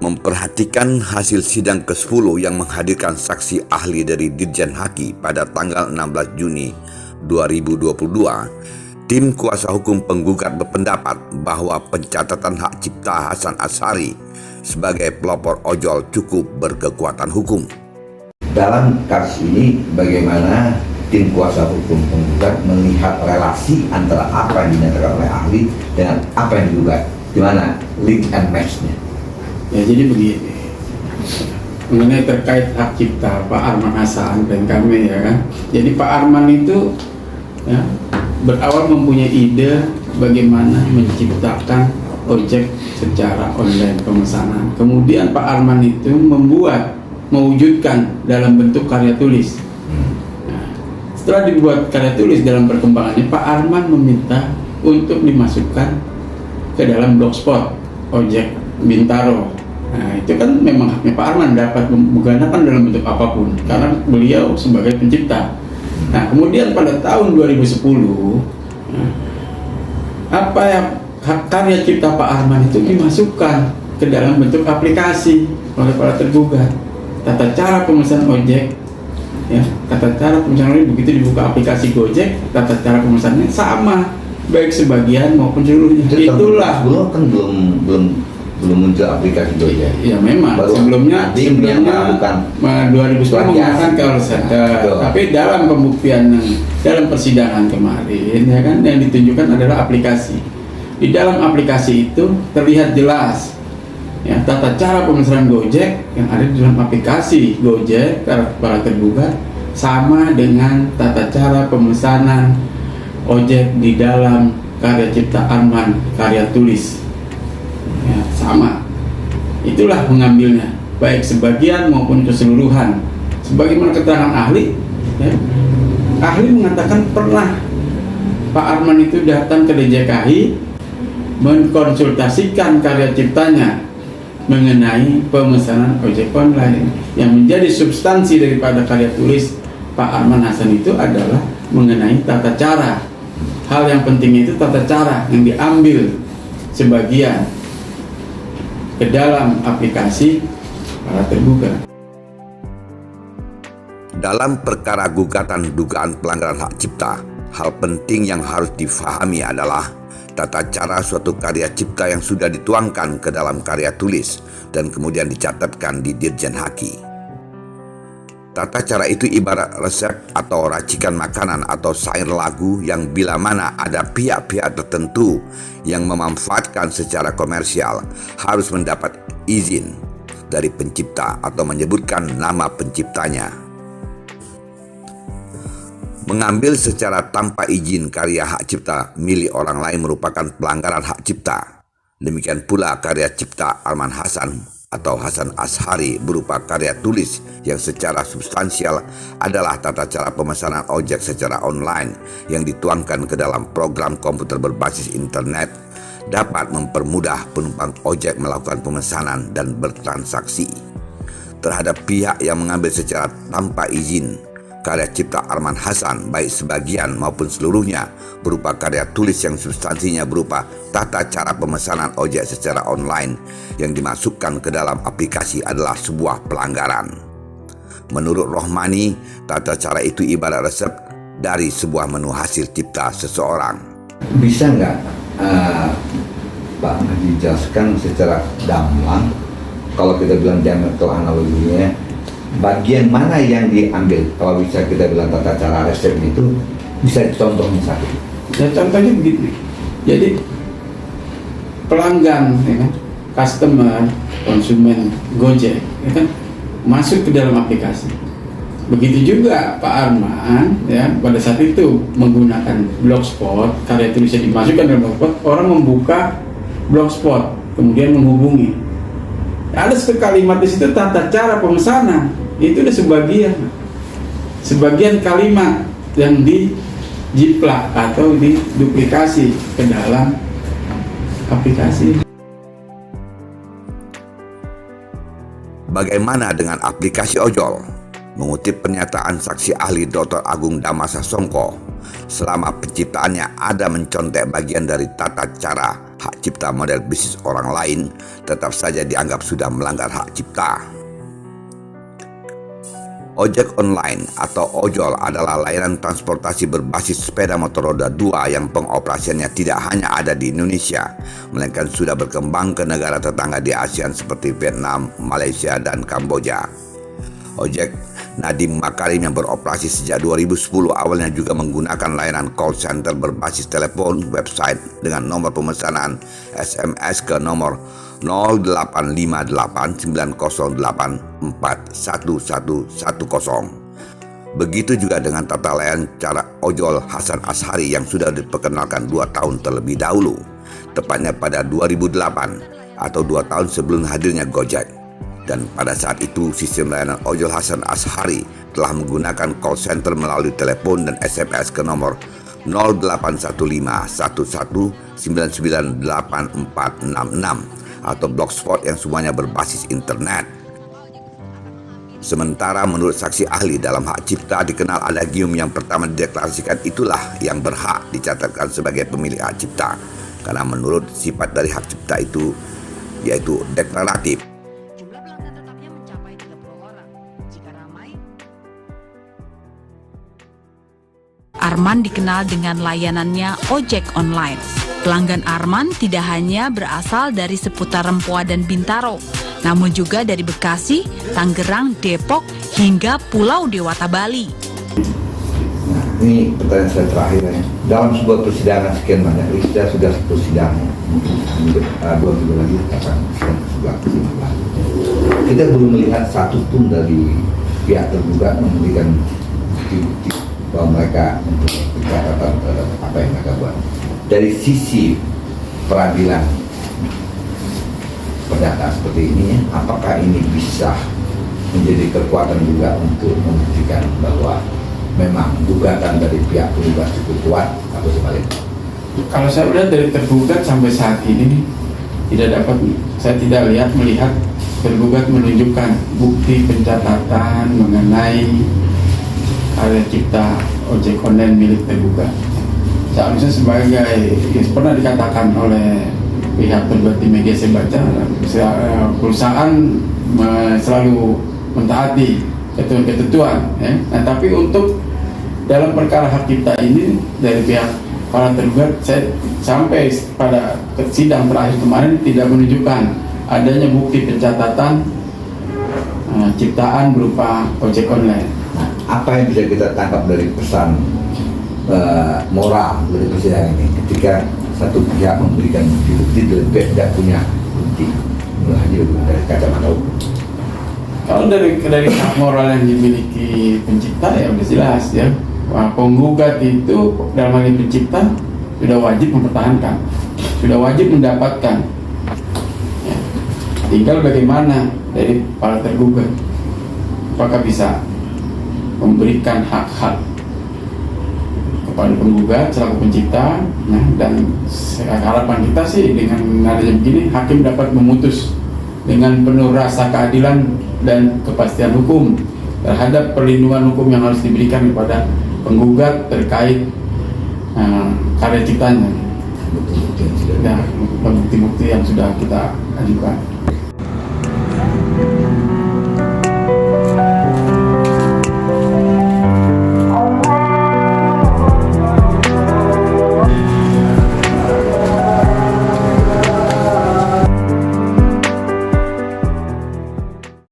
Memperhatikan hasil sidang ke-10 yang menghadirkan saksi ahli dari Dirjen Haki pada tanggal 16 Juni 2022, tim kuasa hukum penggugat berpendapat bahwa pencatatan hak cipta Hasan Asyhari sebagai pelopor ojol cukup berkekuatan hukum. Dalam kasus ini, bagaimana tim kuasa hukum penggugat melihat relasi antara apa yang dinyatakan oleh ahli dengan apa yang digugat? Di mana link and match-nya? Ya, jadi begini, mengenai terkait hak cipta Pak Arman Hasan dan kami, ya kan. Jadi Pak Arman itu ya, berawal mempunyai ide bagaimana menciptakan ojek secara online pemesanan. Kemudian Pak Arman itu mewujudkan dalam bentuk karya tulis. Nah, setelah dibuat karya tulis dalam perkembangannya, Pak Arman meminta untuk dimasukkan ke dalam blogspot ojek Bintaro. Nah, itu kan memang haknya Pak Arman dapat menggunakan dalam bentuk apapun karena beliau sebagai pencipta. Nah, kemudian pada tahun 2010 apa yang hak karya cipta Pak Arman itu dimasukkan ke dalam bentuk aplikasi oleh para tergugat. Tata cara pemesanan ojek, ya, tata cara pemesanan ojek begitu dibuka aplikasi Gojek, tata cara pemesanannya sama, baik sebagian maupun seluruhnya. Itulah kan belum muncul aplikasi Gojek. Ya memang baru sebelumnya bukan 2010 menggunakan call center. Tapi dalam pembuktian dalam persidangan kemarin, ya kan, yang ditunjukkan adalah aplikasi. Di dalam aplikasi itu terlihat jelas ya tata cara pemesanan Gojek yang ada di dalam aplikasi Gojek para tergugat sama dengan tata cara pemesanan ojek di dalam karya cipta Arman karya tulis. Ya, sama. Itulah mengambilnya, baik sebagian maupun keseluruhan. Sebagaimana keterangan ahli, ya, ahli mengatakan pernah Pak Arman itu datang ke DJKI mengkonsultasikan karya ciptanya mengenai pemesanan ojek online. Yang menjadi substansi daripada karya tulis Pak Arman Hasan itu adalah mengenai tata cara. Hal yang penting itu tata cara yang diambil sebagian ke dalam aplikasi para tergugat. Dalam perkara gugatan dugaan pelanggaran hak cipta, hal penting yang harus difahami adalah tata cara suatu karya cipta yang sudah dituangkan ke dalam karya tulis dan kemudian dicatatkan di Dirjen Haki. Tata cara itu ibarat resep atau racikan makanan atau syair lagu yang bila mana ada pihak-pihak tertentu yang memanfaatkan secara komersial harus mendapat izin dari pencipta atau menyebutkan nama penciptanya. Mengambil secara tanpa izin karya hak cipta milik orang lain merupakan pelanggaran hak cipta. Demikian pula karya cipta Arman Hasan atau Hasan Asyhari berupa karya tulis yang secara substansial adalah tata cara pemesanan ojek secara online yang dituangkan ke dalam program komputer berbasis internet dapat mempermudah penumpang ojek melakukan pemesanan dan bertransaksi. Terhadap pihak yang mengambil secara tanpa izin karya cipta Arman Hasan baik sebagian maupun seluruhnya berupa karya tulis yang substansinya berupa tata cara pemesanan ojek secara online yang dimasukkan ke dalam aplikasi adalah sebuah pelanggaran. Menurut Rohmani, tata cara itu ibarat resep dari sebuah menu hasil cipta seseorang. Bisa nggak Pak dijelaskan secara gamblang, kalau kita bilang diametral analoginya, bagian mana yang diambil? Kalau bisa kita bilang tata cara resep itu, bisa contohnya satu. Ya contohnya begitu. Jadi pelanggan, ya kan, customer, konsumen Gojek, ya kan, masuk ke dalam aplikasi. Begitu juga Pak Arman, ya, pada saat itu menggunakan blogspot, karya tulisnya dimasukkan dalam blogspot, orang membuka blogspot, kemudian menghubungi. Ada satu kalimat di situ tata cara pemesanan, itu ada sebagian kalimat yang dijiplak atau diduplikasi ke dalam aplikasi. Bagaimana dengan aplikasi ojol? Mengutip pernyataan saksi ahli Dr. Agung Damasa Songko, selama penciptaannya ada mencontek bagian dari tata cara hak cipta model bisnis orang lain, tetap saja dianggap sudah melanggar hak cipta. Ojek online atau ojol adalah layanan transportasi berbasis sepeda motor roda 2 yang pengoperasiannya tidak hanya ada di Indonesia, melainkan sudah berkembang ke negara tetangga di ASEAN seperti Vietnam, Malaysia, dan Kamboja. Ojek Nadiem Makarim yang beroperasi sejak 2010 awalnya juga menggunakan layanan call center berbasis telepon, website dengan nomor pemesanan SMS ke nomor 085890841110. Begitu juga dengan tata layan cara ojol Hasan Ashari yang sudah diperkenalkan 2 tahun terlebih dahulu, tepatnya pada 2008 atau 2 tahun sebelum hadirnya Gojek. Dan pada saat itu sistem layanan ojol Hasan Ashari telah menggunakan call center melalui telepon dan SMS ke nomor 081511998466 atau blogspot yang semuanya berbasis internet. Sementara menurut saksi ahli dalam hak cipta dikenal adagium yang pertama dideklarasikan itulah yang berhak dicatatkan sebagai pemilik hak cipta, karena menurut sifat dari hak cipta itu yaitu deklaratif. Jumlah pelanggan tetapnya mencapai 30 orang. Jika ramai, Arman dikenal dengan layanannya ojek online. Pelanggan Arman tidak hanya berasal dari seputar Rempoa dan Bintaro, namun juga dari Bekasi, Tangerang, Depok, hingga Pulau Dewata, Bali. Nah, ini pertanyaan saya terakhir ya. Dalam sebuah persidangan sekian banyak, kita sudah persidangan, mungkin 2 minggu lagi akan sebelah kita belum melihat satu pun dari pihak tergugat memberikan bukti bahwa mereka mempunyai catatan terhadap apa yang mereka buat. Dari sisi peradilan perdata seperti ini, apakah ini bisa menjadi kekuatan juga untuk membuktikan bahwa memang gugatan dari pihak tergugat cukup kuat atau sebaliknya? Kalau saya lihat dari tergugat sampai saat ini saya tidak melihat tergugat menunjukkan bukti pencatatan mengenai karya cipta ojek online milik tergugat. Seharusnya sebagai yang pernah dikatakan oleh pihak tergugat di media saya baca, perusahaan selalu mentaati ketentuan. Ya. Nah, tapi untuk dalam perkara hak cipta ini dari pihak para tergugat, saya sampai pada sidang terakhir kemarin tidak menunjukkan adanya bukti pencatatan ciptaan berupa ojek online. Nah, apa yang bisa kita tangkap dari pesan moral dari persidangan ini ketika satu pihak memberikan bukti dan pihak tidak punya bukti hanya dari kacamata hukum? Kalau dari hak moral yang dimiliki pencipta ya sudah jelas ya, penggugat itu dalam hal ini pencipta sudah wajib mempertahankan, sudah wajib mendapatkan ya. Tinggal bagaimana dari para tergugat, apakah bisa memberikan hak-hak kepada penggugat selaku pencipta, nah, dan harapan kita sih dengan adanya begini hakim dapat memutus dengan penuh rasa keadilan dan kepastian hukum terhadap perlindungan hukum yang harus diberikan kepada penggugat terkait karya ciptanya. Bukti-bukti yang sudah kita ajukan.